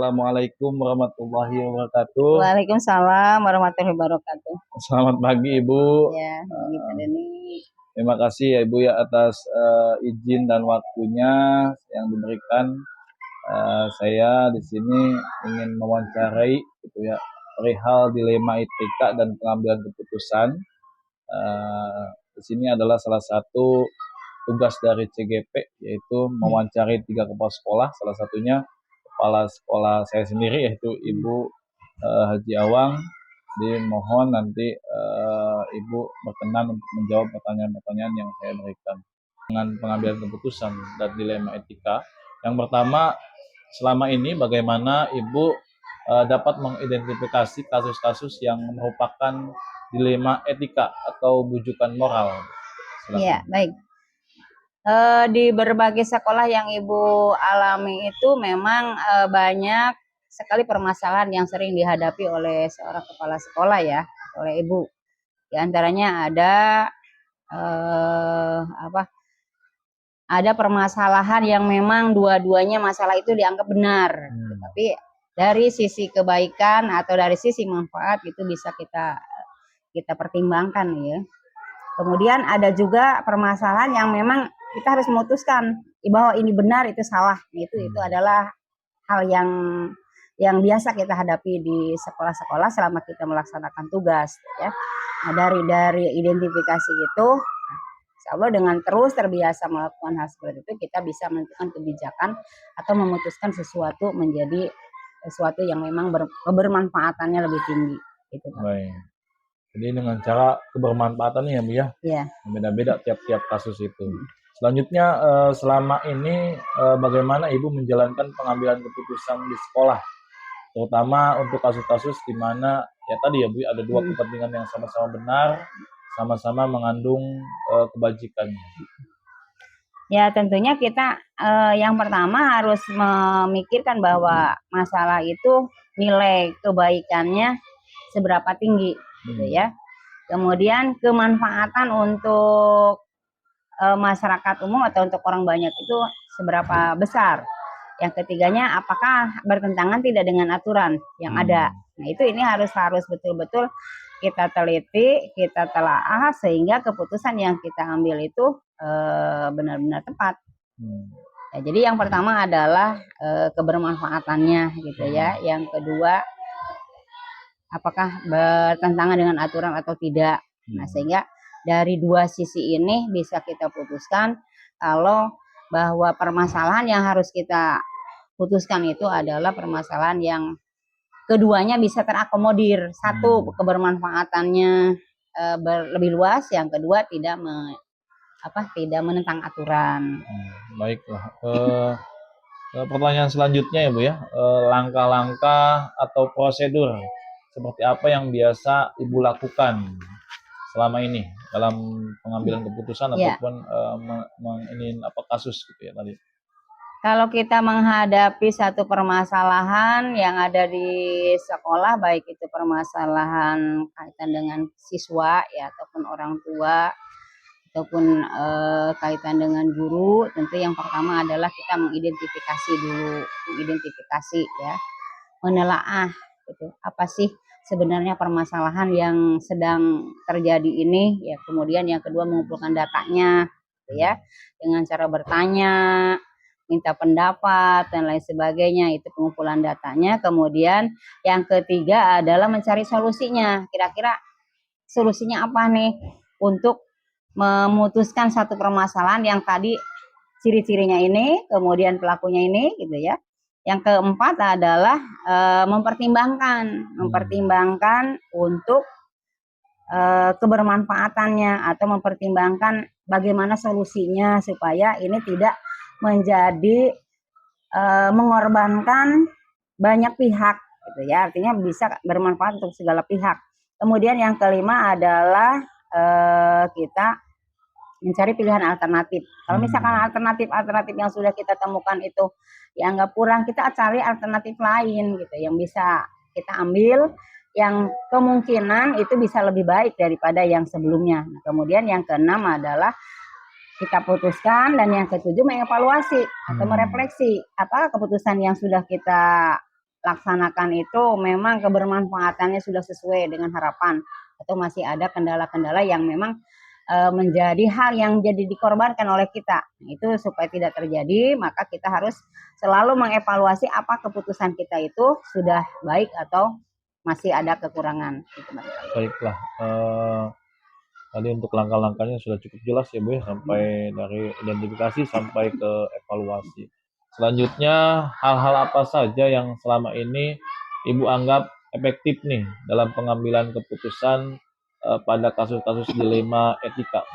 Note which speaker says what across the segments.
Speaker 1: Assalamualaikum warahmatullahi wabarakatuh.
Speaker 2: Waalaikumsalam warahmatullahi wabarakatuh.
Speaker 1: Selamat pagi Ibu.
Speaker 2: Ya, Pak Deni.
Speaker 1: Terima kasih ya Ibu ya atas izin dan waktunya yang diberikan. Saya di sini ingin mewawancarai gitu ya perihal dilema etika dan pengambilan keputusan. Di sini adalah salah satu tugas dari CGP, yaitu mewawancarai 3 kepala sekolah, salah satunya kepala sekolah saya sendiri yaitu Ibu Haji Awang. Dimohon nanti Ibu berkenan untuk menjawab pertanyaan-pertanyaan yang saya berikan dengan pengambilan keputusan dan dilema etika. Yang pertama, selama ini bagaimana Ibu dapat mengidentifikasi kasus-kasus yang merupakan dilema etika atau bujukan moral?
Speaker 2: Iya, baik. Di berbagai sekolah yang Ibu alami itu memang banyak sekali permasalahan yang sering dihadapi oleh seorang kepala sekolah ya, oleh Ibu. Di antaranya ada permasalahan yang memang dua-duanya masalah itu dianggap benar, tapi dari sisi kebaikan atau dari sisi manfaat itu bisa kita pertimbangkan ya. Kemudian ada juga permasalahan yang memang kita harus memutuskan bahwa ini benar itu salah. Itu adalah hal yang biasa kita hadapi di sekolah-sekolah selama kita melaksanakan tugas ya. Nah, dari identifikasi itu, insya Allah dengan terus terbiasa melakukan hal seperti itu, kita bisa menentukan kebijakan atau memutuskan sesuatu menjadi sesuatu yang memang kebermanfaatannya lebih tinggi gitu.
Speaker 1: Baik. Jadi dengan cara kebermanfaatannya ya Bu ya?
Speaker 2: Iya.
Speaker 1: Beda-beda tiap-tiap kasus itu. Selanjutnya selama ini bagaimana Ibu menjalankan pengambilan keputusan di sekolah, terutama untuk kasus-kasus di mana ya tadi ya Bu ada dua kepentingan yang sama-sama benar, sama-sama mengandung kebajikan.
Speaker 2: Ya tentunya kita yang pertama harus memikirkan bahwa masalah itu nilai kebaikannya seberapa tinggi gitu ya. Kemudian kemanfaatan untuk masyarakat umum atau untuk orang banyak itu seberapa besar. Yang ketiganya apakah bertentangan tidak dengan aturan yang ada. Nah ini harus betul-betul kita teliti, kita telaah sehingga keputusan yang kita ambil itu benar-benar tepat. Ya, jadi yang pertama adalah kebermanfaatannya gitu ya. Yang kedua apakah bertentangan dengan aturan atau tidak. Nah sehingga dari dua sisi ini bisa kita putuskan kalau bahwa permasalahan yang harus kita putuskan itu adalah permasalahan yang keduanya bisa terakomodir. Satu, kebermanfaatannya lebih luas, yang kedua tidak menentang aturan.
Speaker 1: Baiklah. Pertanyaan selanjutnya ya Bu ya, langkah-langkah atau prosedur seperti apa yang biasa Ibu lakukan selama ini dalam pengambilan keputusan ataupun kasus gitu ya tadi.
Speaker 2: Kalau kita menghadapi satu permasalahan yang ada di sekolah, baik itu permasalahan kaitan dengan siswa ya ataupun orang tua ataupun kaitan dengan guru, tentu yang pertama adalah kita mengidentifikasi ya, menelaah gitu. Apa sih sebenarnya permasalahan yang sedang terjadi ini ya. Kemudian yang kedua mengumpulkan datanya gitu ya, dengan cara bertanya, minta pendapat dan lain sebagainya, itu pengumpulan datanya. Kemudian yang ketiga adalah mencari solusinya, kira-kira solusinya apa nih untuk memutuskan satu permasalahan yang tadi ciri-cirinya ini, kemudian pelakunya ini gitu ya. Yang keempat adalah mempertimbangkan untuk kebermanfaatannya atau mempertimbangkan bagaimana solusinya supaya ini tidak menjadi mengorbankan banyak pihak gitu ya, artinya bisa bermanfaat untuk segala pihak. Kemudian yang kelima adalah kita mencari pilihan alternatif. Kalau misalkan alternatif yang sudah kita temukan itu dianggap kurang, kita cari alternatif lain gitu yang bisa kita ambil, yang kemungkinan itu bisa lebih baik daripada yang sebelumnya. Nah, kemudian yang keenam adalah kita putuskan, dan yang ketujuh mengevaluasi atau merefleksi apa keputusan yang sudah kita laksanakan itu memang kebermanfaatannya sudah sesuai dengan harapan atau masih ada kendala-kendala yang memang menjadi hal yang jadi dikorbankan oleh kita. Itu supaya tidak terjadi, maka kita harus selalu mengevaluasi apa keputusan kita itu sudah baik atau masih ada kekurangan. Gitu,
Speaker 1: baiklah. Tadi untuk langkah-langkahnya sudah cukup jelas ya Bu ya, sampai dari identifikasi sampai ke evaluasi. Selanjutnya, hal-hal apa saja yang selama ini Ibu anggap efektif nih dalam pengambilan keputusan pada kasus-kasus dilema etika?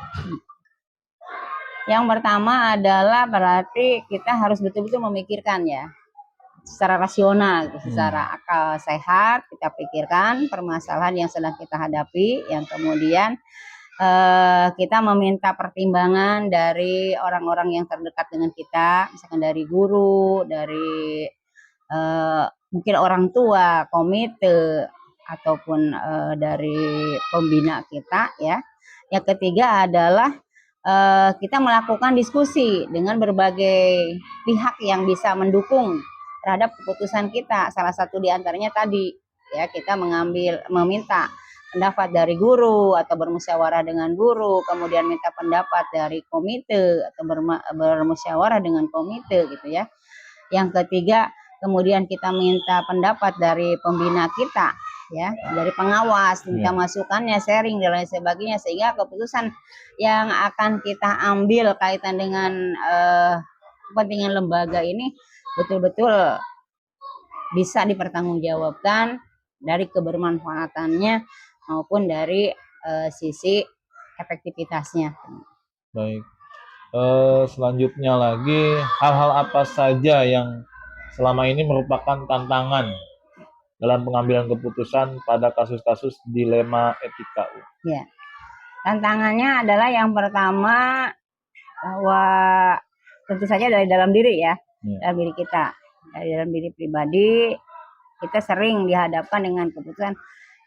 Speaker 2: Yang pertama adalah berarti kita harus betul-betul memikirkan ya, secara rasional, secara akal sehat kita pikirkan permasalahan yang sedang kita hadapi, yang kemudian kita meminta pertimbangan dari orang-orang yang terdekat dengan kita, misalkan dari guru, dari mungkin orang tua, komite, ataupun dari pembina kita ya. Yang ketiga adalah kita melakukan diskusi dengan berbagai pihak yang bisa mendukung terhadap keputusan kita. Salah satu diantaranya tadi ya, kita meminta pendapat dari guru atau bermusyawarah dengan guru, kemudian minta pendapat dari komite atau bermusyawarah dengan komite gitu ya. Yang ketiga, kemudian kita minta pendapat dari pembina kita ya, dari pengawas, minta masukannya, sharing dan lain sebagainya, sehingga keputusan yang akan kita ambil kaitan dengan kepentingan lembaga ini betul-betul bisa dipertanggungjawabkan dari kebermanfaatannya maupun dari sisi efektivitasnya.
Speaker 1: Baik. Selanjutnya lagi, hal-hal apa saja yang selama ini merupakan tantangan dalam pengambilan keputusan pada kasus-kasus dilema etika?
Speaker 2: Ya, tantangannya adalah yang pertama bahwa tentu saja dari dalam diri ya, dalam diri kita, dari dalam diri pribadi kita sering dihadapkan dengan keputusan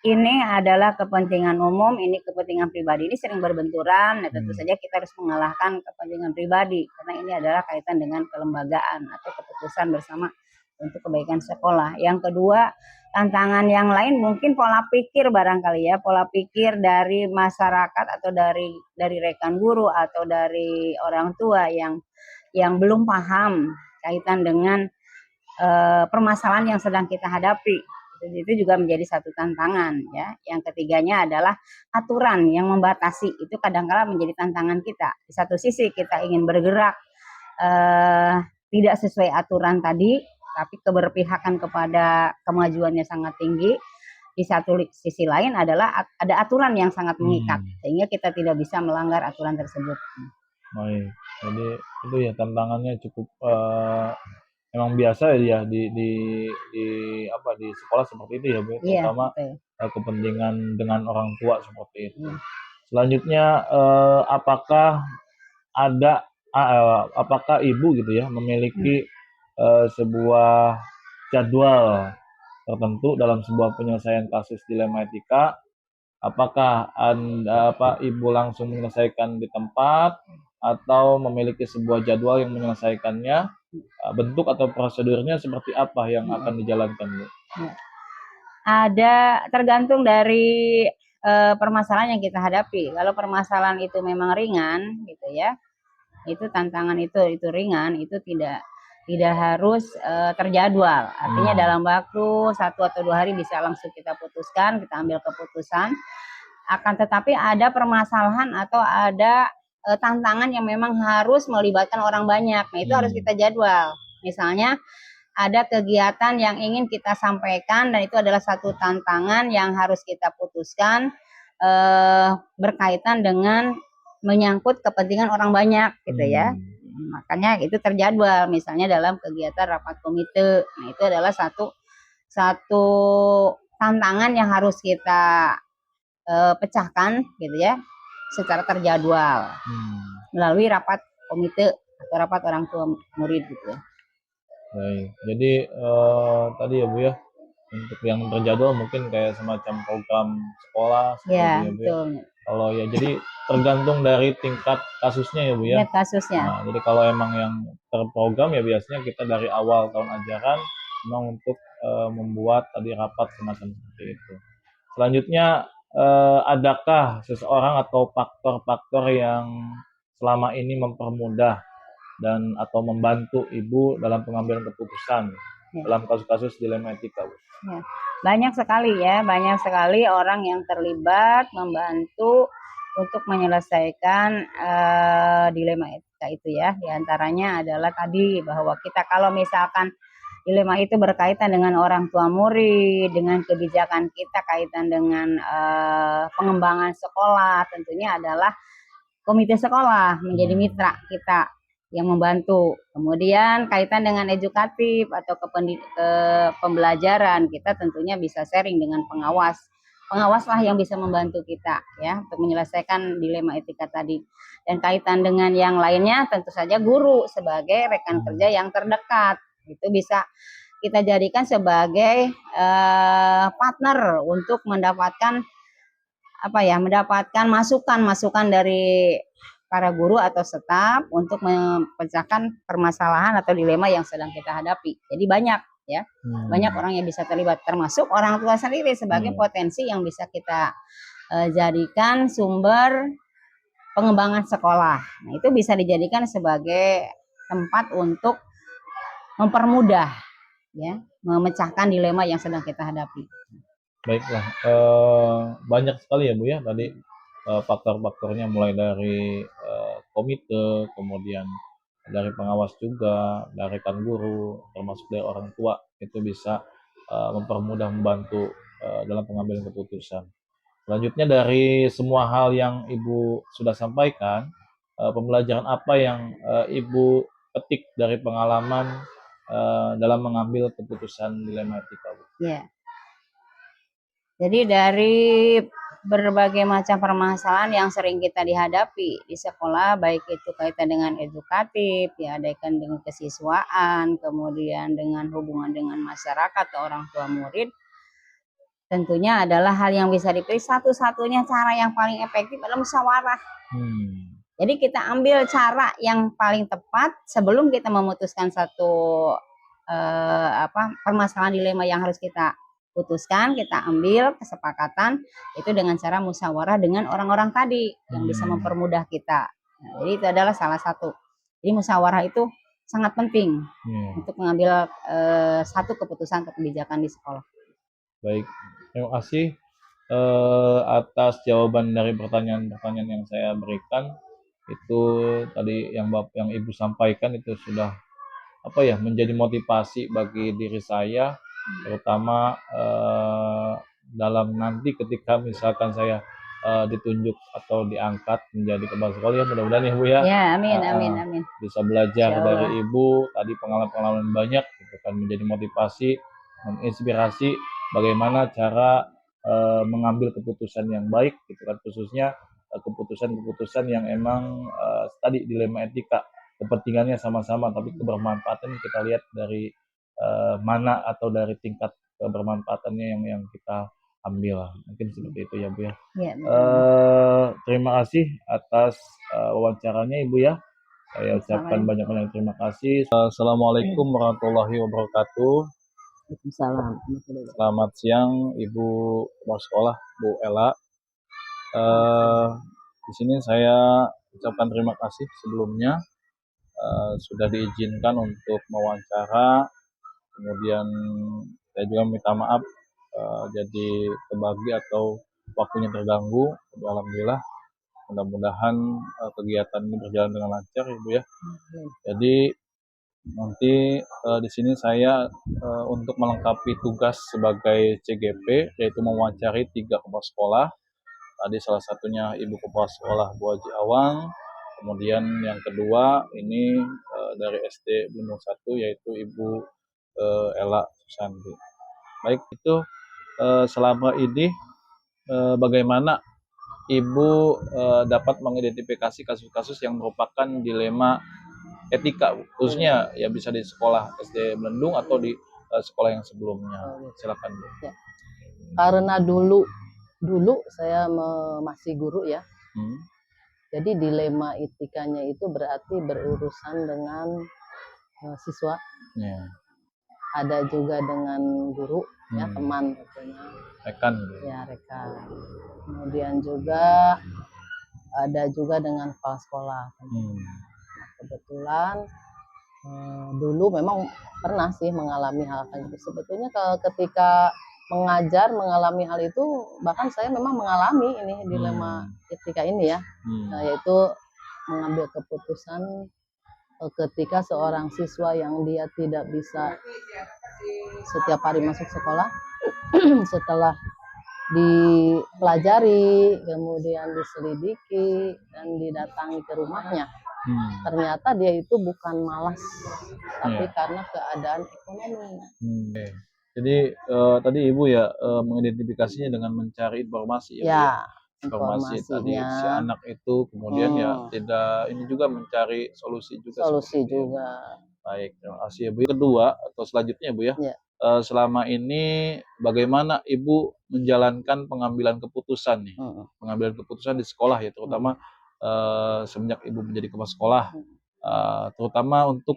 Speaker 2: ini adalah kepentingan umum, ini kepentingan pribadi, ini sering berbenturan. Nah, tentu saja kita harus mengalahkan kepentingan pribadi karena ini adalah kaitan dengan kelembagaan atau keputusan bersama untuk kebaikan sekolah. Yang kedua, tantangan yang lain mungkin pola pikir barangkali ya, pola pikir dari masyarakat atau dari rekan guru atau dari orang tua yang belum paham kaitan dengan permasalahan yang sedang kita hadapi. Itu juga menjadi satu tantangan ya. Yang ketiganya adalah aturan yang membatasi, itu kadang-kala menjadi tantangan kita. Di satu sisi kita ingin bergerak tidak sesuai aturan tadi, tapi keberpihakan kepada kemajuannya sangat tinggi. Di satu sisi lain adalah ada aturan yang sangat mengikat, sehingga kita tidak bisa melanggar aturan tersebut.
Speaker 1: Baik, jadi itu ya tantangannya cukup memang biasa ya di sekolah seperti itu ya Bu, terutama kepentingan dengan orang tua seperti itu. Selanjutnya, apakah Ibu gitu ya memiliki sebuah jadwal tertentu dalam sebuah penyelesaian kasus dilema etika? Apakah Ibu langsung menyelesaikan di tempat atau memiliki sebuah jadwal yang menyelesaikannya? Bentuk atau prosedurnya seperti apa yang akan dijalankan, Bu?
Speaker 2: Ada tergantung dari permasalahan yang kita hadapi. Kalau permasalahan itu memang ringan, gitu ya, itu tantangan itu ringan, itu tidak harus terjadwal. Artinya dalam waktu 1 atau 2 hari bisa langsung kita putuskan, kita ambil keputusan. Akan tetapi ada permasalahan atau ada tantangan yang memang harus melibatkan orang banyak. Nah, itu harus kita jadwal. Misalnya ada kegiatan yang ingin kita sampaikan dan itu adalah satu tantangan yang harus kita putuskan berkaitan dengan menyangkut kepentingan orang banyak gitu ya. Makanya itu terjadwal misalnya dalam kegiatan rapat komite. Nah, itu adalah satu tantangan yang harus kita pecahkan gitu ya secara terjadwal melalui rapat komite atau rapat orang tua murid gitu ya.
Speaker 1: Baik, jadi tadi ya Bu ya, untuk yang terjadwal mungkin kayak semacam program sekolah seperti
Speaker 2: Ya,
Speaker 1: ya Bu ya.
Speaker 2: betul.
Speaker 1: Kalau ya jadi tergantung dari tingkat kasusnya ya Bu ya.
Speaker 2: Tingkat kasusnya.
Speaker 1: Nah, jadi kalau emang yang terprogram ya biasanya kita dari awal tahun ajaran memang untuk membuat tadi rapat semacam seperti itu. Selanjutnya, adakah seseorang atau faktor-faktor yang selama ini mempermudah dan atau membantu Ibu dalam pengambilan keputusan dalam kasus-kasus dilema etika, Bu?
Speaker 2: Ya. Banyak sekali orang yang terlibat membantu untuk menyelesaikan dilema etika itu ya. Di antaranya adalah tadi bahwa kita kalau misalkan dilema itu berkaitan dengan orang tua murid, dengan kebijakan kita kaitan dengan pengembangan sekolah, tentunya adalah komite sekolah menjadi mitra kita yang membantu. Kemudian kaitan dengan edukatif atau pembelajaran, kita tentunya bisa sharing dengan pengawas. Pengawaslah yang bisa membantu kita ya untuk menyelesaikan dilema etika tadi. Dan kaitan dengan yang lainnya tentu saja guru sebagai rekan kerja yang terdekat. Itu bisa kita jadikan sebagai partner untuk mendapatkan mendapatkan masukan dari para guru atau staf untuk memecahkan permasalahan atau dilema yang sedang kita hadapi. Jadi banyak ya, banyak orang yang bisa terlibat, termasuk orang tua sendiri sebagai potensi yang bisa kita jadikan sumber pengembangan sekolah. Nah, itu bisa dijadikan sebagai tempat untuk mempermudah ya, memecahkan dilema yang sedang kita hadapi.
Speaker 1: Baiklah, banyak sekali ya Bu ya tadi faktor-faktornya, mulai dari komite, kemudian dari pengawas juga, dari rekan guru, termasuk dari orang tua, itu bisa mempermudah, membantu dalam pengambilan keputusan. Selanjutnya, dari semua hal yang Ibu sudah sampaikan, pembelajaran apa yang Ibu petik dari pengalaman dalam mengambil keputusan dilema etika, Bu?
Speaker 2: Ya. Jadi dari berbagai macam permasalahan yang sering kita dihadapi di sekolah, baik itu kaitan dengan edukatif, ya, kaitan dengan kesiswaan, kemudian dengan hubungan dengan masyarakat atau orang tua murid, tentunya adalah hal yang bisa dipilih satu-satunya cara yang paling efektif adalah musyawarah. Jadi kita ambil cara yang paling tepat sebelum kita memutuskan satu permasalahan dilema yang harus kita putuskan, kita ambil kesepakatan itu dengan cara musyawarah dengan orang-orang tadi yang bisa mempermudah kita. Nah, jadi itu adalah salah satu. Jadi musyawarah itu sangat penting untuk mengambil satu keputusan atau kebijakan di sekolah.
Speaker 1: Baik, terima kasih atas jawaban dari pertanyaan-pertanyaan yang saya berikan. Itu tadi yang Ibu sampaikan itu sudah menjadi motivasi bagi diri saya, terutama dalam nanti ketika misalkan saya ditunjuk atau diangkat menjadi kepala sekolah, ya mudah-mudahan ya Bu ya.
Speaker 2: Ya, amin.
Speaker 1: Bisa belajar dari Ibu tadi, pengalaman-pengalaman banyak, itu kan menjadi motivasi, menginspirasi bagaimana cara mengambil keputusan yang baik, gitu kan, khususnya keputusan-keputusan yang emang tadi dilema etika, kepentingannya sama-sama, tapi kebermanfaatan kita lihat dari mana atau dari tingkat kebermanfaatannya yang kita ambil. Mungkin seperti itu ya Bu ya. Terima kasih atas wawancaranya Ibu ya. Saya ucapkan banyak-banyak terima kasih. Assalamualaikum warahmatullahi wabarakatuh. Selamat siang Ibu Kepala Sekolah, Bu Ella. Di sini saya ucapkan terima kasih sebelumnya sudah diizinkan untuk mewawancara. Kemudian saya juga minta maaf jadi kebagi atau waktunya terganggu. Alhamdulillah, mudah-mudahan kegiatan ini berjalan dengan lancar Ibu ya. Jadi nanti di sini saya untuk melengkapi tugas sebagai CGP, yaitu mewawancari 3 kepala sekolah. Tadi salah satunya Ibu Kepala Sekolah Bu Haji Awang, kemudian yang kedua ini dari SD Bendung 1 yaitu Ibu Ella Susanti. Baik, itu selama ini bagaimana Ibu dapat mengidentifikasi kasus-kasus yang merupakan dilema etika, khususnya ya bisa di sekolah SD Bendung atau di sekolah yang sebelumnya. Silakan Bu.
Speaker 3: Ya. Karena dulu saya masih guru ya. Jadi dilema etikanya itu berarti berurusan dengan siswa. ada juga dengan guru, ya teman tentunya.
Speaker 1: Rekan.
Speaker 3: Ya, rekan. Kemudian juga ada juga dengan kepala sekolah. Nah, kebetulan dulu memang pernah sih mengalami hal kayak gitu. Sebetulnya ketika mengajar mengalami hal itu, bahkan saya memang mengalami ini dilema etika ini ya, yaitu mengambil keputusan ketika seorang siswa yang dia tidak bisa setiap hari masuk sekolah setelah dipelajari, kemudian diselidiki dan didatangi ke rumahnya. Ternyata dia itu bukan malas, tapi karena keadaan ekonomi.
Speaker 1: Jadi tadi Ibu ya mengidentifikasinya dengan mencari informasi ya, Bu ya. Informasi tadi si anak itu, kemudian ya tidak ini juga mencari solusi juga.
Speaker 3: Solusi juga.
Speaker 1: Baik, terima kasih ya Bu. Kedua atau selanjutnya Bu ya. Selama ini bagaimana Ibu menjalankan pengambilan keputusan nih? Pengambilan keputusan di sekolah ya, terutama semenjak Ibu menjadi kepala sekolah. Terutama untuk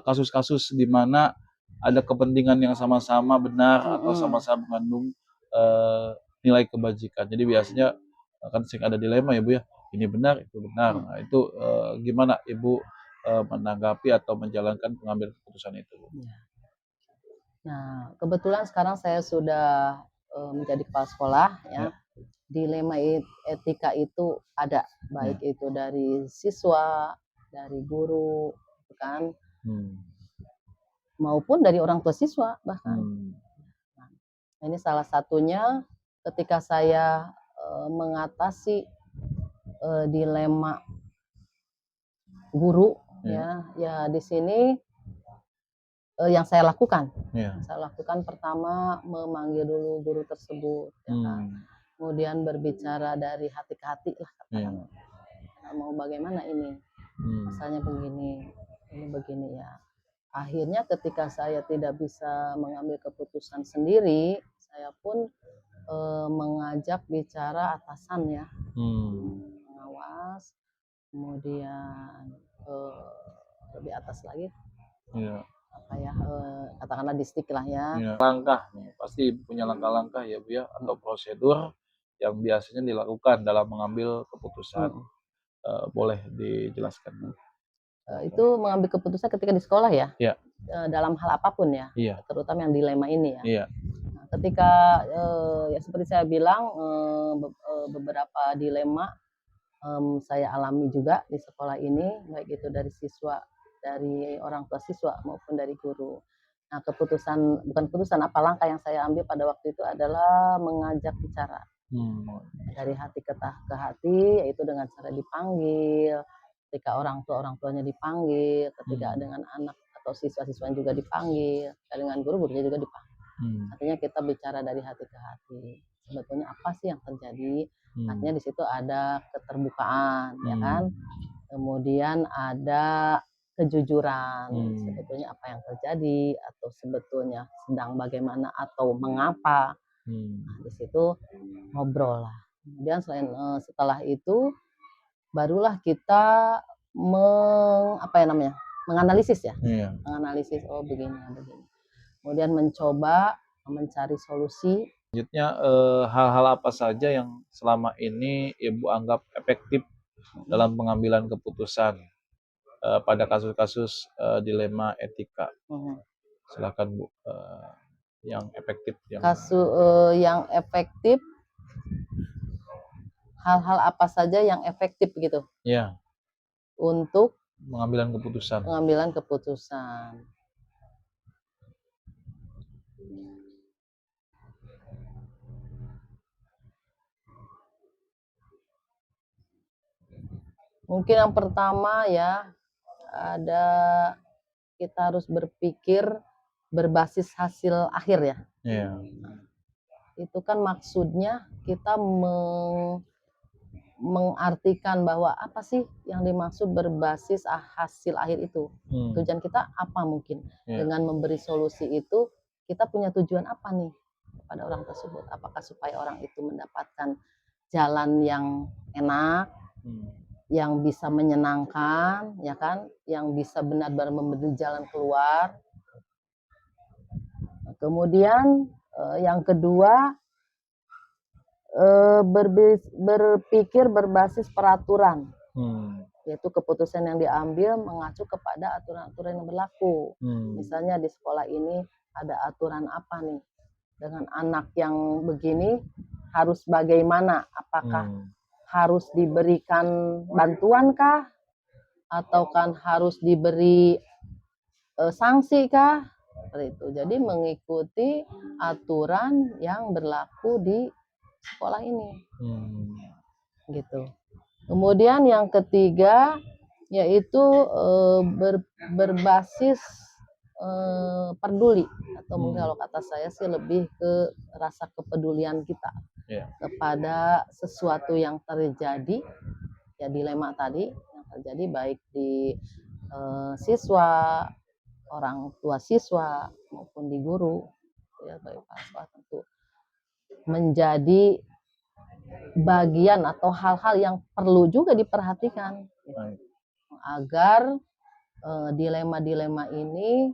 Speaker 1: kasus-kasus di mana ada kepentingan yang sama-sama benar atau sama-sama mengandung nilai kebajikan. Jadi biasanya kan sering ada dilema ya Bu ya, ini benar, itu benar. Nah itu gimana Ibu menanggapi atau menjalankan pengambilan keputusan itu?
Speaker 3: Nah, kebetulan sekarang saya sudah menjadi kepala sekolah ya. Dilema etika itu ada, baik itu dari siswa, dari guru, kan, maupun dari orang tua siswa bahkan. Nah, ini salah satunya ketika saya mengatasi dilema guru ya di sini yang saya lakukan. Saya lakukan pertama memanggil dulu guru tersebut, ya kan. Kemudian berbicara dari hati ke hati lah, katakan. Mau bagaimana ini? Asalnya begini, ini begini ya. Akhirnya ketika saya tidak bisa mengambil keputusan sendiri, saya pun mengajak bicara atasan ya, pengawas, kemudian lebih atas lagi. Apa ya, katakanlah distrik lah ya.
Speaker 1: Langkah nih, pasti punya langkah-langkah ya Bu ya, atau prosedur yang biasanya dilakukan dalam mengambil keputusan. Boleh dijelaskan?
Speaker 3: Itu mengambil keputusan ketika di sekolah ya, dalam hal apapun ya, terutama yang dilema ini ya. Nah, ketika ya seperti saya bilang beberapa dilema saya alami juga di sekolah ini, baik itu dari siswa, dari orang tua siswa maupun dari guru. Nah, bukan keputusan, apa langkah yang saya ambil pada waktu itu adalah mengajak bicara dari hati ke hati, yaitu dengan cara dipanggil, ketika orang tuanya dipanggil, ketika dengan anak atau siswa-siswa juga dipanggil, dengan gurunya juga dipanggil. Artinya kita bicara dari hati ke hati. Sebetulnya apa sih yang terjadi? Artinya di situ ada keterbukaan, ya kan? Kemudian ada kejujuran, sebetulnya apa yang terjadi atau sebetulnya sedang bagaimana atau mengapa. Nah, di situ ngobrol lah. Kemudian setelah itu barulah kita menganalisis ya. Menganalisis, oh begini. Kemudian mencoba mencari solusi.
Speaker 1: Selanjutnya hal-hal apa saja yang selama ini Ibu anggap efektif dalam pengambilan keputusan pada kasus-kasus dilema etika? Silakan Bu, yang efektif.
Speaker 3: Yang efektif, hal-hal apa saja yang efektif gitu?
Speaker 1: Ya.
Speaker 3: Untuk
Speaker 1: pengambilan keputusan.
Speaker 3: Mungkin yang pertama ya, ada kita harus berpikir berbasis hasil akhir ya. Itu kan maksudnya kita mengartikan bahwa apa sih yang dimaksud berbasis hasil akhir itu. Tujuan kita apa mungkin. Dengan memberi solusi itu kita punya tujuan apa nih pada orang tersebut. Apakah supaya orang itu mendapatkan jalan yang enak, yang bisa menyenangkan, ya kan, yang bisa benar-benar memberi jalan keluar, Kemudian yang kedua, berpikir berbasis peraturan, yaitu keputusan yang diambil mengacu kepada aturan-aturan yang berlaku. Misalnya di sekolah ini ada aturan apa nih, dengan anak yang begini harus bagaimana, apakah harus diberikan bantuan kah, atau kan harus diberi sanksi kah, seperti itu. Jadi mengikuti aturan yang berlaku di sekolah ini, gitu. Kemudian yang ketiga yaitu berbasis peduli, atau mungkin kalau kata saya sih lebih ke rasa kepedulian kita kepada sesuatu yang terjadi, ya dilema tadi yang terjadi baik di siswa, orang tua siswa maupun di guru, ya baik siswa tentu menjadi bagian atau hal-hal yang perlu juga diperhatikan agar dilema-dilema ini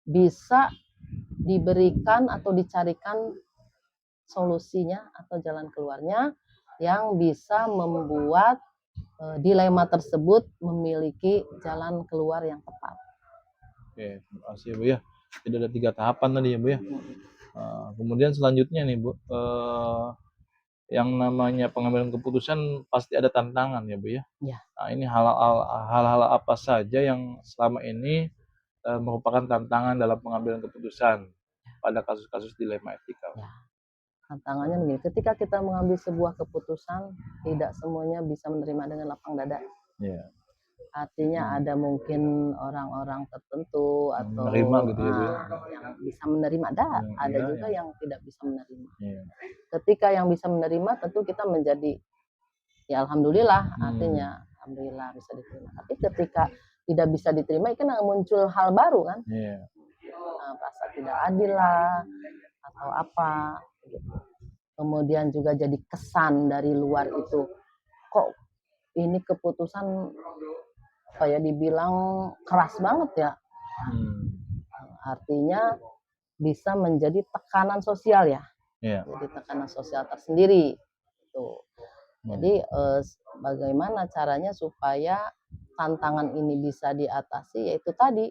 Speaker 3: bisa diberikan atau dicarikan solusinya atau jalan keluarnya yang bisa membuat dilema tersebut memiliki jalan keluar yang tepat.
Speaker 1: Oke, terima kasih Bu ya. Jadi ada 3 tahapan tadi ya Bu ya. Kemudian selanjutnya nih Bu, yang namanya pengambilan keputusan pasti ada tantangan ya Bu ya. Nah, ini hal-hal apa saja yang selama ini merupakan tantangan dalam pengambilan keputusan pada kasus-kasus dilema etika?
Speaker 3: Tantangannya begini, ketika kita mengambil sebuah keputusan, tidak semuanya bisa menerima dengan lapang dada. Artinya ada mungkin orang-orang tertentu atau
Speaker 1: menerima gitu ya Bu ya.
Speaker 3: Yang bisa menerima, ada juga yang tidak bisa menerima. Ketika yang bisa menerima tentu kita menjadi ya alhamdulillah, artinya alhamdulillah bisa diterima. Tapi ketika tidak bisa diterima kan muncul hal baru kan, rasa tidak adil lah atau apa gitu. Kemudian juga jadi kesan dari luar itu, kok ini keputusan apa ya, dibilang keras banget ya. Artinya bisa menjadi tekanan sosial ya. Jadi tekanan sosial tersendiri tuh. Jadi bagaimana caranya supaya tantangan ini bisa diatasi, yaitu tadi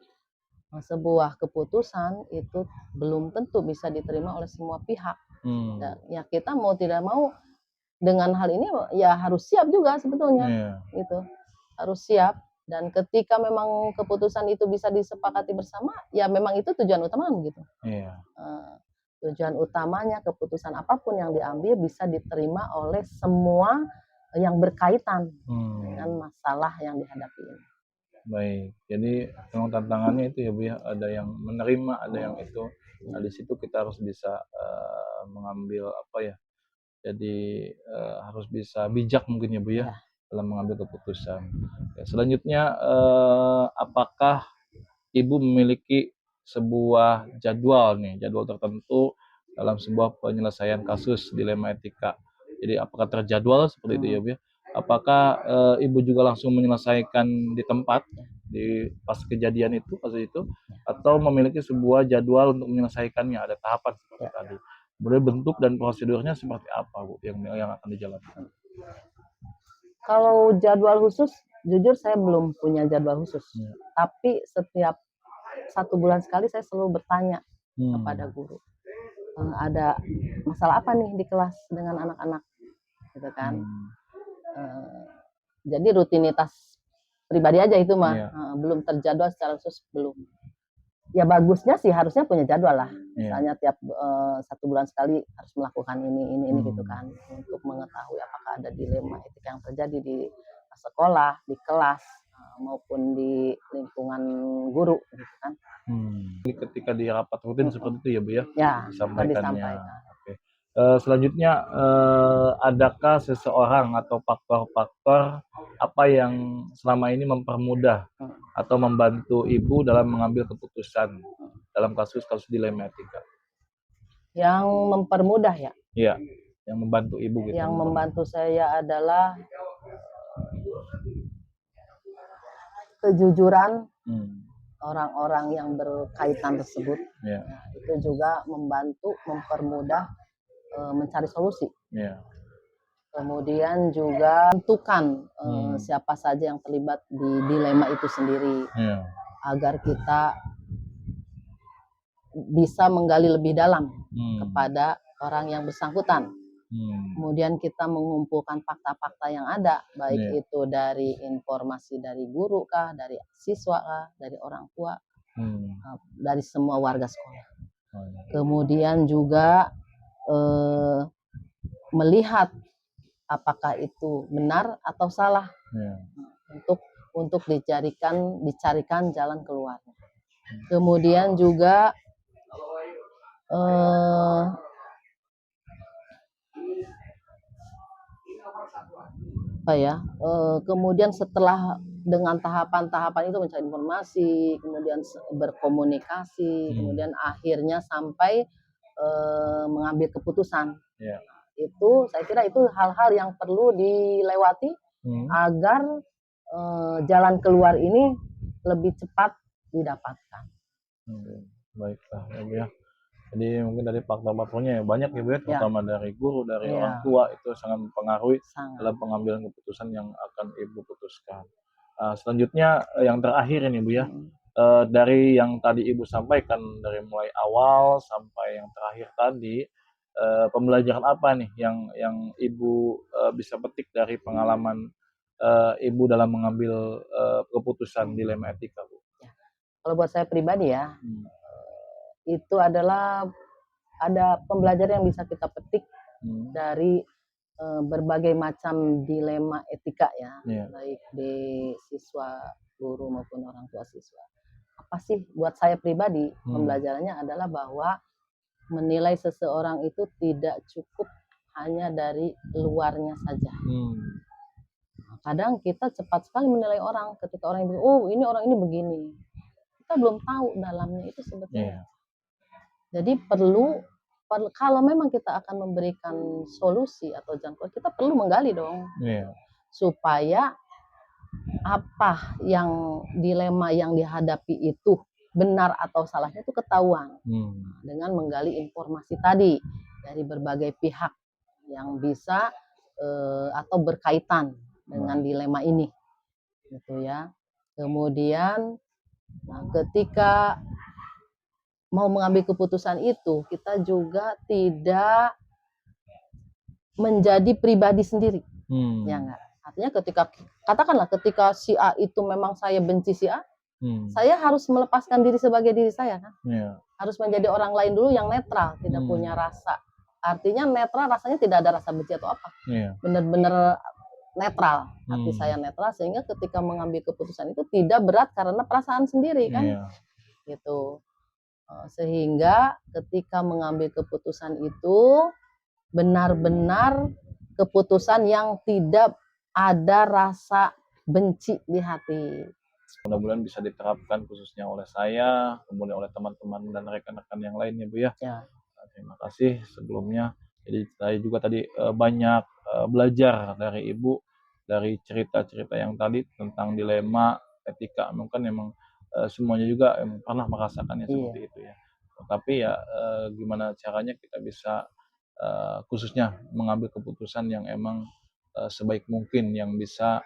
Speaker 3: sebuah keputusan itu belum tentu bisa diterima oleh semua pihak. Dan ya kita mau tidak mau dengan hal ini ya harus siap juga sebetulnya, gitu. Harus siap, dan ketika memang keputusan itu bisa disepakati bersama, ya memang itu tujuan utama gitu. Tujuan utamanya keputusan apapun yang diambil bisa diterima oleh semua yang berkaitan dengan masalah yang dihadapi ini.
Speaker 1: Baik, jadi memang tantangannya itu ya Bu ya, ada yang menerima, ada yang itu. Nah di situ kita harus bisa mengambil apa ya, jadi harus bisa bijak mungkin ya Bu ya, dalam mengambil keputusan. Ya, selanjutnya apakah Ibu memiliki sebuah jadwal tertentu dalam sebuah penyelesaian kasus dilema etika? Jadi apakah terjadwal seperti itu ya Bu ya? Apakah Ibu juga langsung menyelesaikan di tempat pas kejadian itu, kasus itu, atau memiliki sebuah jadwal untuk menyelesaikannya, ada tahapan seperti tadi? Kemudian bentuk dan prosedurnya seperti apa Bu yang akan dijalankan?
Speaker 3: Kalau jadwal khusus, jujur saya belum punya jadwal khusus. Tapi setiap 1 bulan sekali saya selalu bertanya kepada guru, ada masalah apa nih di kelas dengan anak-anak, gitu kan. Jadi rutinitas pribadi aja itu mah, belum terjadwal secara khusus, belum. Ya bagusnya sih harusnya punya jadwal lah. Misalnya tiap 1 bulan sekali harus melakukan ini gitu kan, untuk mengetahui apakah ada dilema etika yang terjadi di sekolah, di kelas, maupun di lingkungan guru gitu kan.
Speaker 1: Ketika di rapat rutin seperti itu ya Bu ya?
Speaker 3: Disampaikannya.
Speaker 1: Oke. Selanjutnya adakah seseorang atau faktor-faktor apa yang selama ini mempermudah atau membantu Ibu dalam mengambil keputusan dalam kasus-kasus dilema etika?
Speaker 3: Yang mempermudah ya?
Speaker 1: Iya, yang membantu Ibu gitu.
Speaker 3: Yang membantu saya adalah kejujuran orang-orang yang berkaitan tersebut. Nah, itu juga membantu mempermudah mencari solusi. Kemudian juga tentukan siapa saja yang terlibat di dilema itu sendiri, agar kita bisa menggali lebih dalam kepada orang yang bersangkutan. Kemudian kita mengumpulkan fakta-fakta yang ada, baik itu dari informasi dari guru kah, dari siswa kah, dari orang tua, dari semua warga sekolah. Kemudian juga melihat apakah itu benar atau salah, untuk dicarikan jalan keluar. Kemudian juga kemudian setelah dengan tahapan-tahapan itu mencari informasi, kemudian berkomunikasi, kemudian akhirnya sampai mengambil keputusan. Itu saya kira itu hal-hal yang perlu dilewati agar jalan keluar ini lebih cepat didapatkan.
Speaker 1: Baiklah ya Bu ya. Jadi mungkin dari fakta-faktanya ya banyak ya Bu ya, terutama dari guru, dari orang tua, itu sangat mempengaruhi dalam pengambilan keputusan yang akan Ibu putuskan. Selanjutnya yang terakhir ini Bu ya, dari yang tadi Ibu sampaikan dari mulai awal sampai yang terakhir tadi, pembelajaran apa nih yang Ibu bisa petik dari pengalaman Ibu dalam mengambil keputusan dilema etika Bu?
Speaker 3: Kalau buat saya pribadi ya, itu adalah ada pembelajaran yang bisa kita petik dari berbagai macam dilema etika ya, baik di siswa, guru maupun orang tua siswa. Apa sih buat saya pribadi pembelajarannya adalah bahwa menilai seseorang itu tidak cukup hanya dari luarnya saja. Kadang kita cepat sekali menilai orang ketika orang yang oh ini orang ini begini, kita belum tahu dalamnya itu sebetulnya. Jadi perlu kalau memang kita akan memberikan solusi atau jalan keluar, kita perlu menggali dong, supaya apa yang dilema yang dihadapi itu benar atau salahnya itu ketahuan dengan menggali informasi tadi dari berbagai pihak yang bisa atau berkaitan dengan dilema ini, gitu ya. Kemudian, ketika mau mengambil keputusan itu, kita juga tidak menjadi pribadi sendiri, ya enggak. Artinya ketika si A itu memang saya benci si A, saya harus melepaskan diri sebagai diri saya kan, harus menjadi orang lain dulu yang netral, tidak punya rasa. Artinya netral rasanya tidak ada rasa benci atau apa, benar-benar netral. Arti saya netral sehingga ketika mengambil keputusan itu tidak berat karena perasaan sendiri kan, gitu. Sehingga ketika mengambil keputusan itu benar-benar keputusan yang tidak ada rasa benci di hati.
Speaker 1: Mudah-mudahan bisa diterapkan khususnya oleh saya, kemudian oleh teman-teman dan rekan-rekan yang lainnya Bu ya. Terima kasih sebelumnya. Jadi saya juga tadi banyak belajar dari Ibu, dari cerita-cerita yang tadi tentang dilema etika. Mungkin memang semuanya juga pernah merasakannya seperti itu ya. Tapi ya gimana caranya kita bisa khususnya mengambil keputusan yang emang sebaik mungkin, yang bisa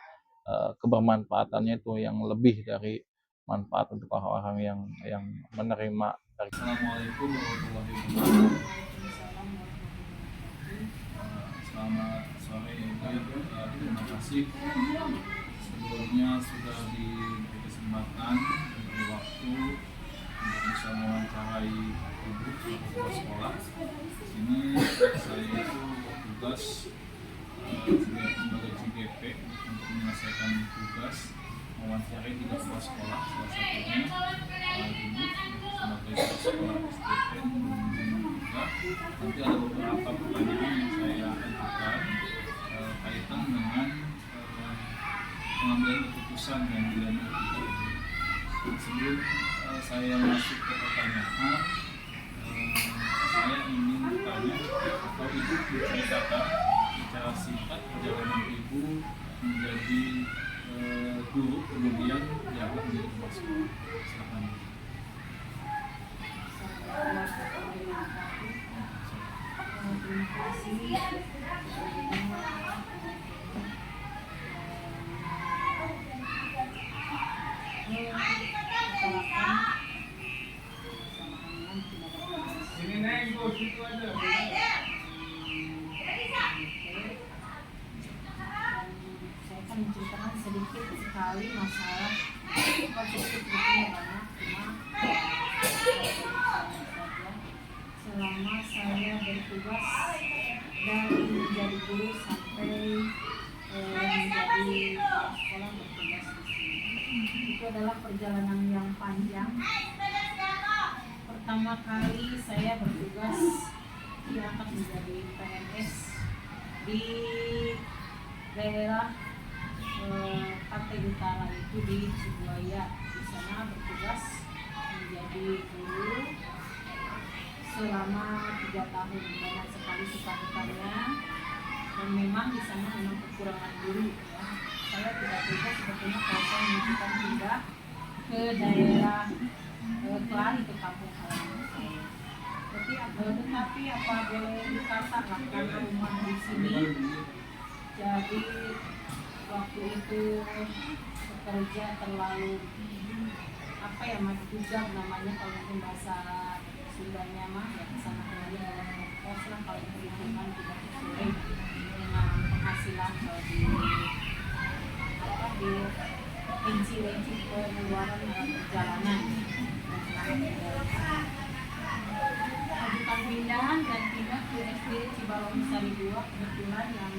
Speaker 1: kebermanfaatannya itu yang lebih dari manfaat untuk orang-orang yang menerima. Assalamualaikum warahmatullahi wabarakatuh. Selamat sore Ibu. Terima kasih sebelumnya sudah diberi kesempatan, diberi waktu untuk bisa mewawancarai Ibu selaku sekolah. Di sini saya itu bertugas sebagai CGP untuk menyelesaikan tugas mewawancarai 3 kepala sekolah, salah satunya Ibu sebagai kepala sekolah SDP juga. Nanti ada beberapa pertanyaan yang saya ajukan kaitan dengan pengambilan keputusan yang dilema etika ini. Sebelum saya masuk ke pertanyaan, saya ingin bertanya atau Ibu menceritakan secara singkat perjalanan Ibu menjadi guru, kemudian diangkat menjadi kepala sekolah. Silakan.
Speaker 4: Terima kasih. Saya akan menceritakan sedikit sekali masalah konflik banyak, cuma selama saya bertugas dari menjadi guru sampai menjadi sekolah bertugas di sini. Itu adalah perjalanan yang panjang. Pertama kali saya bertugas diangkat menjadi PNS di daerah Pantai Utara, itu di Cibuaya. Di sana bertugas menjadi guru selama 3 tahun. Banyak sekali suka-dukanya, dan memang di sana memang kekurangan guru ya. Saya tidak tega sebetulnya kalau saya menunjukkan pindah ke daerah Kelari, ke kampung halaman saya. Tetapi apa boleh dikatakan karena rumah di sini, jadi waktu itu bekerja terlalu majujab namanya, kalau mungkin bahasa Sundanya mah ya, kesana kemari dalam kos lah, kalau perhitungan tidak sesuai dengan penghasilan di rinci-rinci pengeluaran dalam perjalanan. Ajukan pindahan dan pindah ke SD Cibalong Sari 2, kebetulan yang